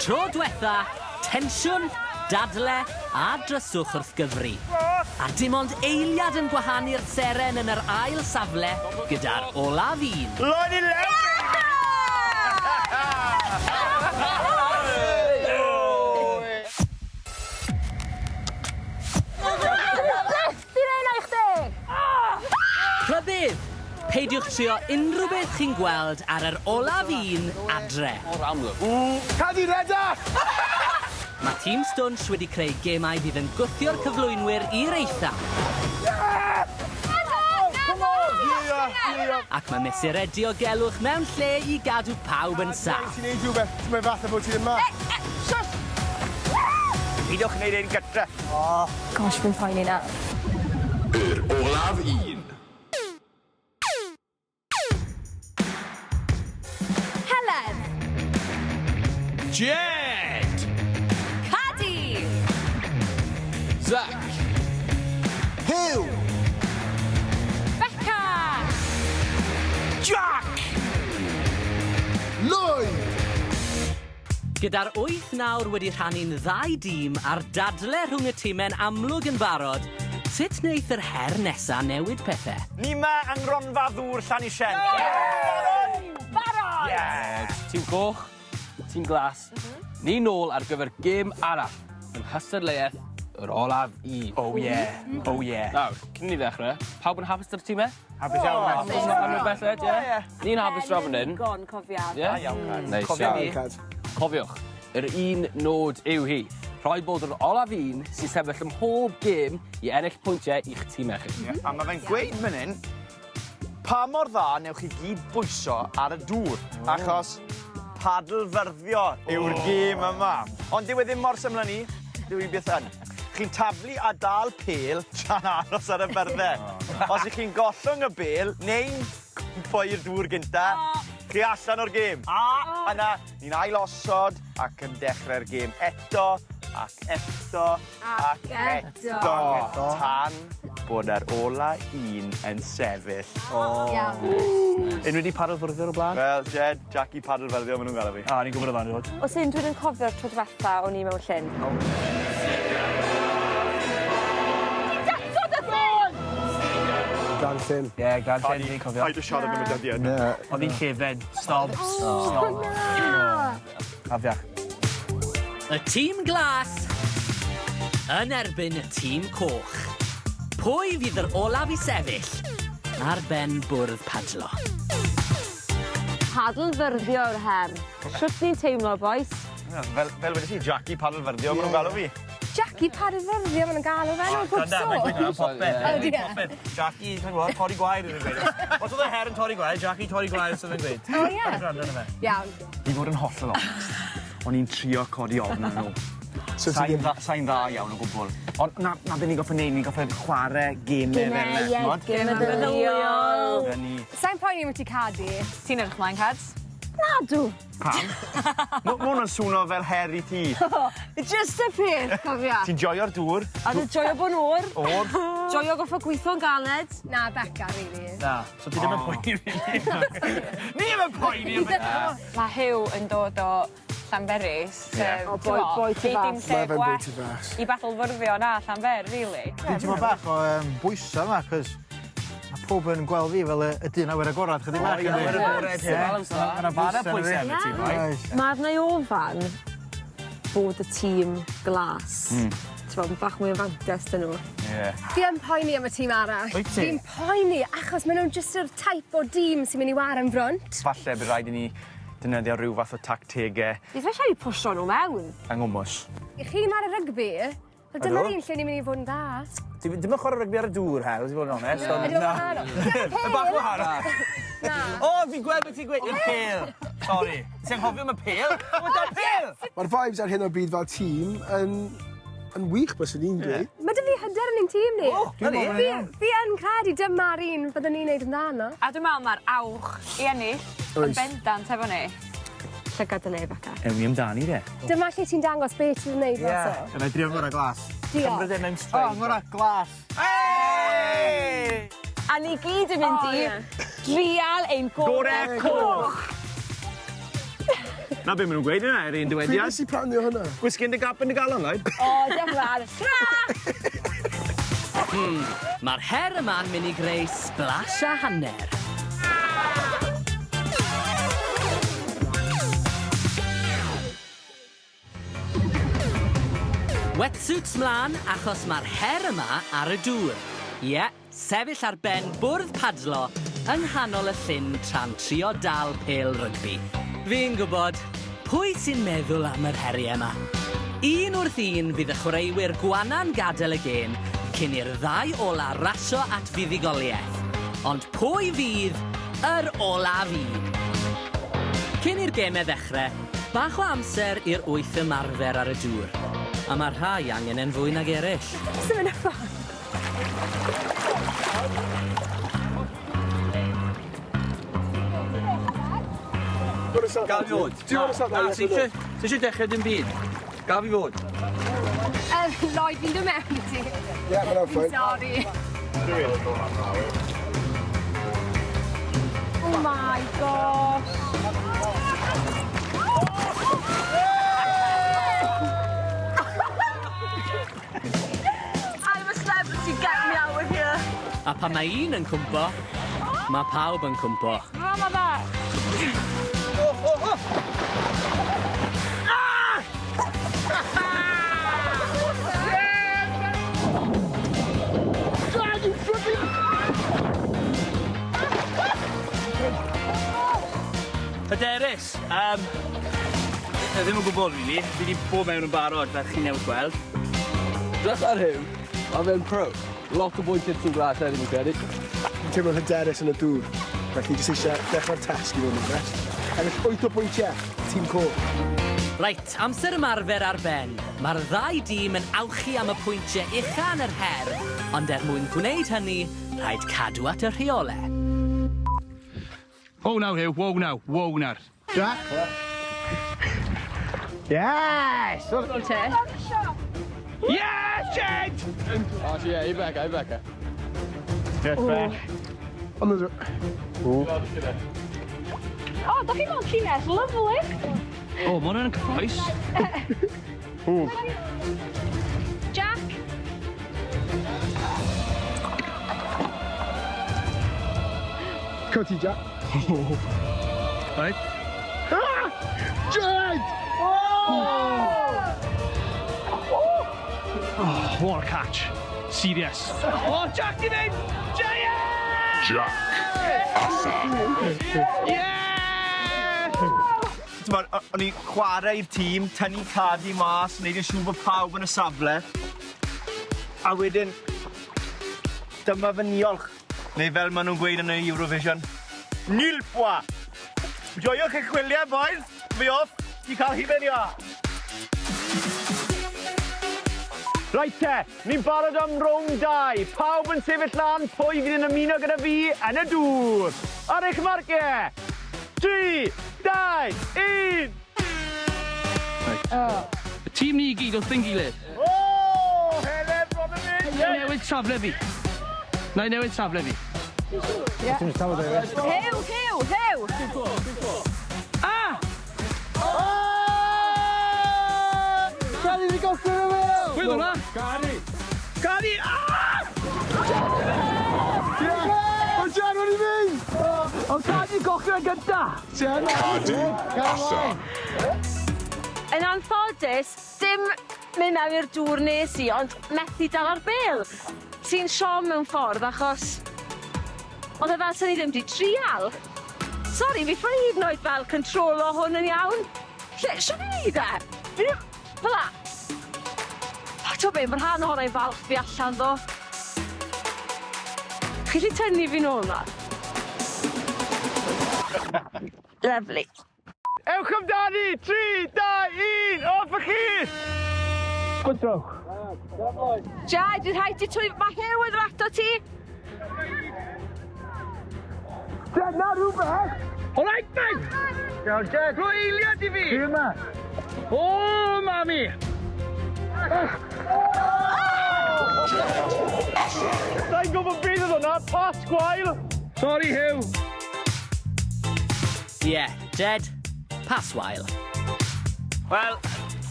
Tro diwetha, tensiwn, dadle a dryswch wrth gyfri. A dim ond eiliad yn gwahanu'r seren yn yr ail safle gyda'r Olaf Un. Lloyd i lefn! Rhybudd, peidiwch trio unrhyw beth chi'n gweld ar yr Olaf Un adre. Cadw reda! Mae tîm Stwnsh wedi creu gemau fydd yn gwthio'r cyflwynwyr i'r eithaf. Ac mae mesur diogelwch mewn lle i gadw pawb yn saff. Ti'n neud rhywbeth, ti'n fath bod ti yma. Peidiwch wneud ein gytre. Gosh, fi'n poeni na. Yr Olaf Un. Helen! Jed! Cadi! Zac! Hyw! Becca! Jack! Lloyd! Gyda'r 8 nawr wedi rhannu'n 2 dîm a'r dadle rhwng y tîmau'n amlwg yn barod, sut wneith yr her nesa newid pethau? Ni ma yng ngronfa ddŵr Llanisen. Barod! Tîm coch, tîm glas. Ni nôl ar gyfer gêm arall yn hystadleuaeth yr Olaf Un. Oh yeah, oh yeah. Nawr, cyn ni ddechrau, pawb yn hapus dy'r tîmau? Hapus iawn. Am y belled, ie? Ni'n hapus draw fan hyn. Gon cofiad. Ie? Neis iawn. Cofiwch, yr un nod yw hi. Rhaid bod yr Olaf Un sy'n sefyll ym mhob gêm i ennill pwyntiau i'ch tîmau chi. A mae fe'n gweud fan hyn, pa mor dda newch chi gyd bwyso ar y dŵr, achos paddlefyrddio yw'r gêm yma. Ond dyw e ddim mor syml â ni, dyw i beth yn. Chi'n taflu a dal pel tra'n aros ar y byrddau. Os ych chi'n gollwng y bel, neu'n cwmpo i'r dŵr gynta, chi allan o'r gêm. A yna, ni'n ailosod ac yn dechrau'r gêm eto, ac eto, ac eto. Tan bod yr Ola Un yn sefyll. Unrhyw wedi paddlefyrddio o'r blaen? Wel, Jed, Jackie paddlefyrddio, maen nhw'n gael fi. Ni'n gwybod y fan i fod. Os unrhyw yn cofio'r tro diwetha o'n i mewn llyn. Gan llyn. Ie, gan llyn ni'n cofio. Paid o siarad am y dyddiad. Oedd hi'n llefen. Stop. Afiach. Y tîm glas yn erbyn y tîm coch. Pwy fydd yr olaf i sefyll ar ben bwrdd padlo? Paddlefyrddio yw'r her. Shwt ni'n teimlo, boys? Fel wedi ti, Jackie paddlefyrddio, maen nhw'n galw fi. Jackie paddlefyrddio, maen nhw'n galw fe nhw'n Popeth. Jackie, ti'n gwybod, torri gwair yn gweud. Os oedd y her yn torri gwair, Jackie torri gwair sydd yn gweud. O, ie. Iawn. I fod yn hollol honest, o'n i'n trio codi ofn yn nhw. Sa'n dda iawn o gwbl. Ond na beth ni'n goffa neud, ni'n goffa chwarae gemau fel yna. Gemau. Sa'n poeni am ti cadu? Ti'n edrych mlaen cads? Nadw. Pam? Mae hwnna'n swno fel her i ti. Just y peth, cofia. Ti'n joio'r dŵr? A dwi'n joio bod nhw'r. O'r? Joio goffa gweithio'n galed. Na, Becca, really. Na, so ti ddim yn poeni rili. Ni ddim yn poeni am hynna. Mae Hyw yn dod o Llanberis. boi tu fas. Dim lle gwell i baddlefyrddio na Llanber, really. Dwi'n teimlo bach o bwysa yma, cos mae pob yn gweld fi fel y dyn awyr agorad, chydig bach. Mae'r neu ofan bod y tîm glas. Ti'n bach mwy o fantes dyn nhw. Fi yn poeni am y tîm arall. Wyt ti? Fi'n poeni, achos maen nhw'n just yr type o dîm sy'n mynd i war yn front. Falle bydd rhaid i ni defnyddio rhyw fath o tactegau Bydd fe eisiau i pwysio nhw mewn. yng Nghymws. I chi mar y rygbi, dyma'r un lle ni'n mynd i fod yn dda. Dim yn chwarae rygbi ar y dŵr, Hel, ti'n bod yn onest. Y bach o hara. O, fi'n gweld beth ti'n gweud i'r pel. Sorry. Ti'n anghofio am y pel? O, da'r pel! Mae'r vibes ar hyn o bryd fel tîm yn wych bys yn ni'n dweud. Mae dy fi hyder yn ein tîm ni. Fi yn credu dyma'r un byddwn ni'n neud yn dda no. A dwi'n meddwl mae'r awch i ennill yn bendant efo ni. Llygad yn ei, Becca. Ewn ni amdani de. Dyma lle ti'n dangos beth ti'n neud fel so. Yna i drio ngwrra glas. Diolch. O, ngwrra glas. A ni gyd yn mynd i drial ein gorau coch. Na be maen nhw'n gweud yna, yr un Pryd dywediad. nes i planio hynna? Gwisgyn dy gap yn dy galon, oed? O, diolch yn fawr. Mae'r her yma'n mynd i greu splash a hanner. Wetsuits mlaen achos mae'r her yma ar y dŵr. Ie, sefyll ar ben bwrdd padlo yng nghanol y llyn tra'n trio dal pêl rygbi. Fi'n gwybod, pwy sy'n meddwl am yr heriau yma? Un wrth un fydd y chwaraewyr gwanna'n gadael y gêm cyn i'r ddau ola rasio at fuddugoliaeth. Ond pwy fydd yr Olaf Un? Cyn i'r gemau ddechrau, bach o amser i'r 8 ymarfer ar y dŵr. A mae rhai angen yn fwy nag eraill. Sy'n mynd ffan. Gal fi fod. Na, ti eisiau dechrau dim byd. Gal fi fod. Lloyd, fi'n dod mewn i ti. Ie, mae'n ffain. Sorry. Oh my gosh. I'm a celebrity, get me out of here. A pan mae un yn cwmpo, mae pawb yn cwmpo. Mama fa. Hyderus, ddim yn gwybod rili. Fi wedi bod mewn yn barod fel chi'n newid gweld. Dros ar hyw, a fe'n pro. Lot o bwyntiau trwy'n glas hefyd yn credyd. Dwi'n teimlo'n hyderus yn y dŵr. Felly jyst eisiau dechrau'r tasg i fod yn best. Ennill 8 o bwyntiau, tîm co. Reit, amser ymarfer ar ben. Mae'r ddau dîm yn awchu am y pwyntiau uchan yr her, ond mwyn gwneud hynny, rhaid cadw at y rheolau. Whoa now, Hugh. Whoa now. Whoa now. Jack? Yes! Yes, Jed! Oh, yeah, i Becca. Yes, Beck. Ond ydw... O, da chi mewn llinell, lyflu. Oh, mae hwnna'n cyffroes. Jack. Co ti, Jack? Right? Jed! Oh, what a catch. Serious. Oh, Jack, di mynd! Giant! Jack. Yeah! O'n i'n chwarae i'r tîm, tynnu cadi mas, wneud yn siŵr bod pawb yn y safle. A wedyn, dyma fy niolch. Neu fel maen nhw'n gweud yn y Eurovision, Nilpwa! Joiwch eich chwiliau, boys. Fi off, i cael hufen ia. Reit te, ni'n barod am rownd 2. Pawb yn sefyll lan, pwy fydd yn ymuno gyda fi yn y dŵr. Ar eich marciau. 3, 2, 1. Y tîm ni i gyd wrth yn gilydd. O, Helen, Robin Mynd. Na i newid safle fi. Na i newid safle fi. Hew! Ah! Gadi di goffi nhw fel! Pwy hwnna? Cadi! O, Jan, o'n i fynd! O, Gadi gochio yn gynta! Jan, Allan. Yn anffodus, dim mynd mewn i'r dŵr nes i, ond methu dal ar bel. Sy'n siom mewn ffordd achos... Oedd e fel sy'n ni ddim di trial. Sori, fi ffai hyd yn oed fel controlo hwn yn iawn. Lle, siwr i ni de? Fela. To be, mae'r rhan ohono i falch fi allan ddo. Chi wedi tynnu fi nôl na? Lovely. Ewch amdani! 3, 2, 1, off y chi! Good throw. Jai, dwi'n rhaid ti twy... Mae Hew yn rato ti. Jed, na rhywbeth! All right, mate! Iawn, Jed. Rwy eiliad i fi! Fi yma. O, mami! Da'n gwybod beth oedd hwnna, pas gwael! Sorry, Hugh. Ie, Jed, paswael. Wel,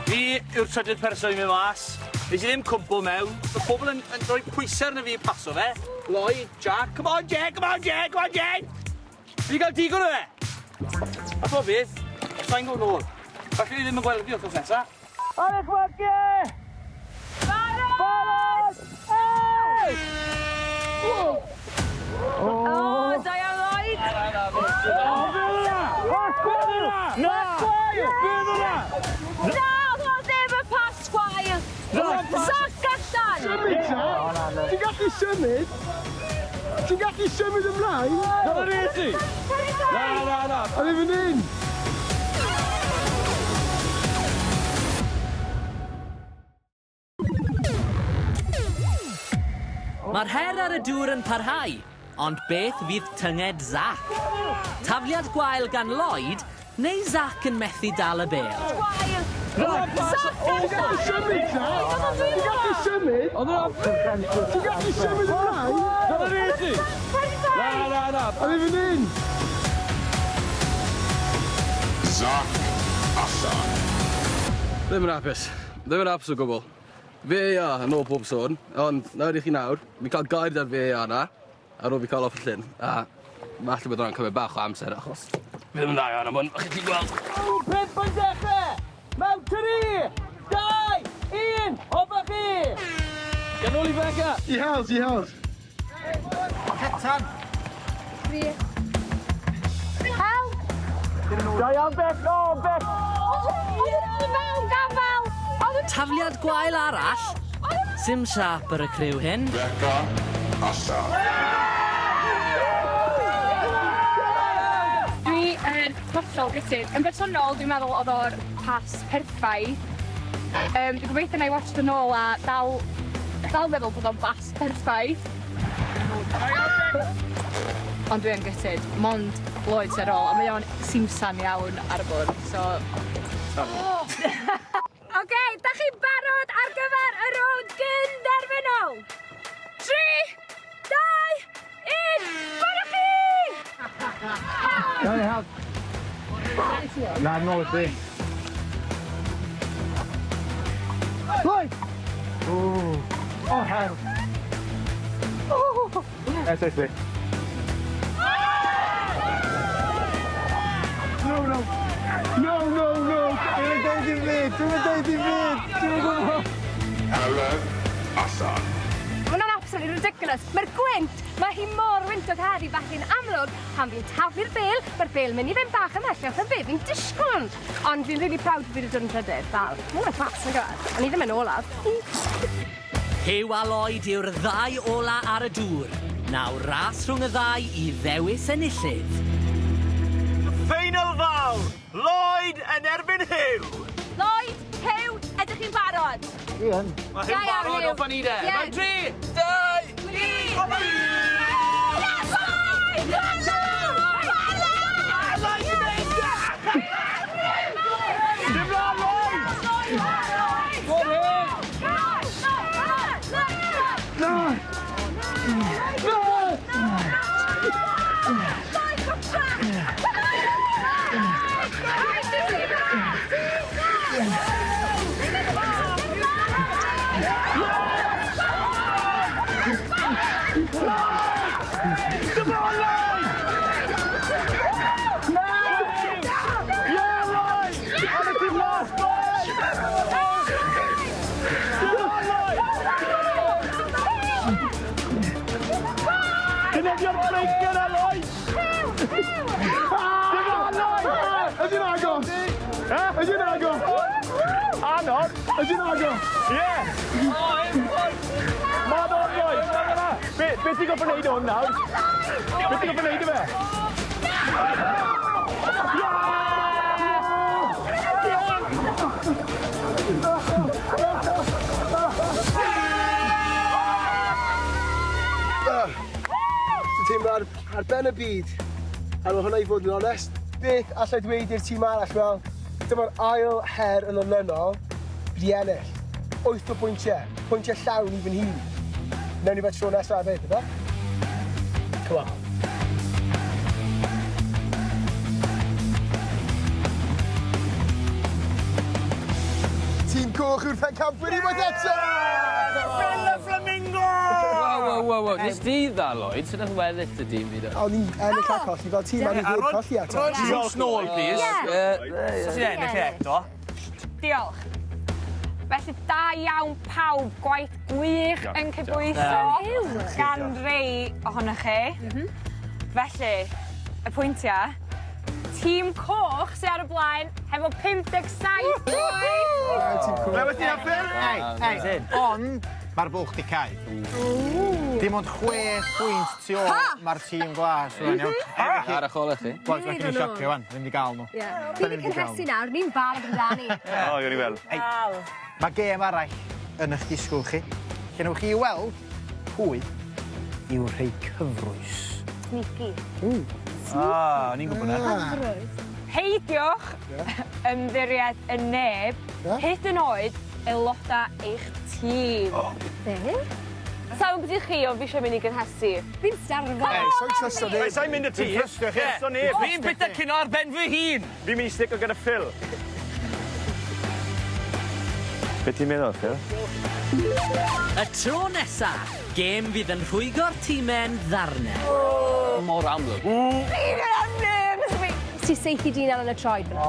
fi yw'r trydydd person i mynd mas. Nes i ddim cwmpo mewn. Mae pobl yn rhoi pwyser na fi i paso fe. Lloyd, Jack, come on, Jack, come on, Jack, come on, Jack! Fi gael digon o fe. A po beth, sa'n gwrdd nôl. Falle ni ddim yn gweld fi wrth nesa. Ar eich marci! Baros! Hey! O, da iawn, Lloyd! Na, oedd ddim yn pas gwael! Sac allan! Symud ta? Ti'n gallu symud? Ti'n gallu symud ymlaen? Dyna ni ti! Na. A ni fan hyn! Mae'r her ar y dŵr yn parhau, ond beth fydd tynged Zac? Tafliad gwael gan Lloyd, neu Zac yn methu dal y bêl? Ti'n gallu symud ta? Ti'n gallu symud? Ti'n gallu symud ymlaen? Dyna ni ti! Na. A ni fan hyn! Zac allan. Ddim yn hapus. Ddim yn hapus o gwbl. VAR yn ôl pob sôn, ond nawr i chi nawr, mi cael gair ar VAR na, ar ôl fi cael off y llyn, a falle bod hwnna'n cymryd bach o amser, achos fi ddim yn dda iawn am hwn, o'ch chi'n gweld. Pump yn dechrau! Mewn 3, 2, 1, ofa chi! Gan ôl i Becca! I hels. Da iawn, Bec! O, Bec! Tafliad gwael arall? Sim siap ar y criw hyn. Becca allan. Dwi yn hollol gytid. Yn bersonol, dwi'n meddwl oedd o'r pas perffaith. Dwi'n gobeithio na i watch yn ôl a dal meddwl bod o'n pas perffaith. Ond dwi'n gytid. Mond Lloyd sy'n ôl, a mae o'n simsan iawn ar y bwrdd, so... Oce, da chi'n barod ar gyfer y rownd gyn-derfynol? 3, 2, 1, barod chi! Gael ei help. Na, nôl i ti. Lloyd! O, hel. SEFYLL. No. Dwi'n deud i fi. Erioed allan. Mae hwnna'n absolutely ridiculous. Mae'r gwynt, mae hi mor wyntog heddi felly'n amlwg pan fi'n taflu'r bêl, mae'r bêl mynd i fynd bach ymhellach yn be fi'n disgwyl. Ond fi'n really proud fi wedi dod yn trydydd. Fel, mae hwnna'n pas yn gyfer. Ond i ddim yn olaf. Hyw a Lloyd yw'r ddau ola ar y dŵr. Nawr ras rhwng y ddau i ddewis enillydd. Ffeinal fawr! Lloyd yn erbyn Hyw! Lloyd, Hyw, ydych chi'n barod? Ian. Mae Hyw barod o fan i de. Mewn 3, 2, 1... Ydyn agor? Anodd? Ydyn agor? Ie! Ma'n o'n roi! Beth ti'n gofyn wneud hwn nawr? Beth ti'n gofyn wneud i fe? Ti'n teimlo ar ben y byd, a mae hwnna i fod yn onest, beth allai dweud i'r tîm arall fel, dyma'r ail her yn olynol, wedi ennill. 8 o bwyntiau, pwyntiau llawn i fy hun. Newn ni fe tro nesaf hefyd, yna? Come on. coch yw'r pencampwyr i bod eto! Phil y Flamingo! Wow. Nes di dda, Lloyd? Sy'n eich weddill dy dîm fi da? O'n i'n ennill a colli fel tîm ar i gyd colli eto. Diolch nôl, please. Sy'n ennill eto. Diolch. Felly da iawn pawb, gwaith gwych yn cydbwyso gan rei ohonych chi. Felly, y pwyntiau, tîm coch sy'n ar y blaen hefo 57 pwynt. Rhaid ti'n hapur? Ei, ond mae'r bwch di cau. Dim ond 6 pwynt tu ôl mae'r tîm glas. Ar y cholech chi? Boes, mae gen i siocio fan, ddim di gael nhw. Fi'n i cynhesu nawr, ni'n barod amdani. O, gwn i weld. Mae gêm arall yn eich disgwyl chi. Gennych chi weld pwy yw rhai cyfrwys. Sneaky. Ni'n gwybod na. Heidiwch ymddiried y neb hyd yn oed aelodau eich tîm. Be? Sa'n bydych chi o fi eisiau mynd i gynhesu? Fi'n starfo. So'n trystio neb. Sa'n mynd y tîm? Trystio chi. Trystio neb. Fi'n bita cyn ar ben fy hun. Fi'n mynd i stico gyda Phil. Be ti'n meddwl, Phil? Y tro nesa, gêm fydd yn rhwygo'r tîmen ddarnau. Mor amlwg. Ti'n seithi dyn ar y troed fyna?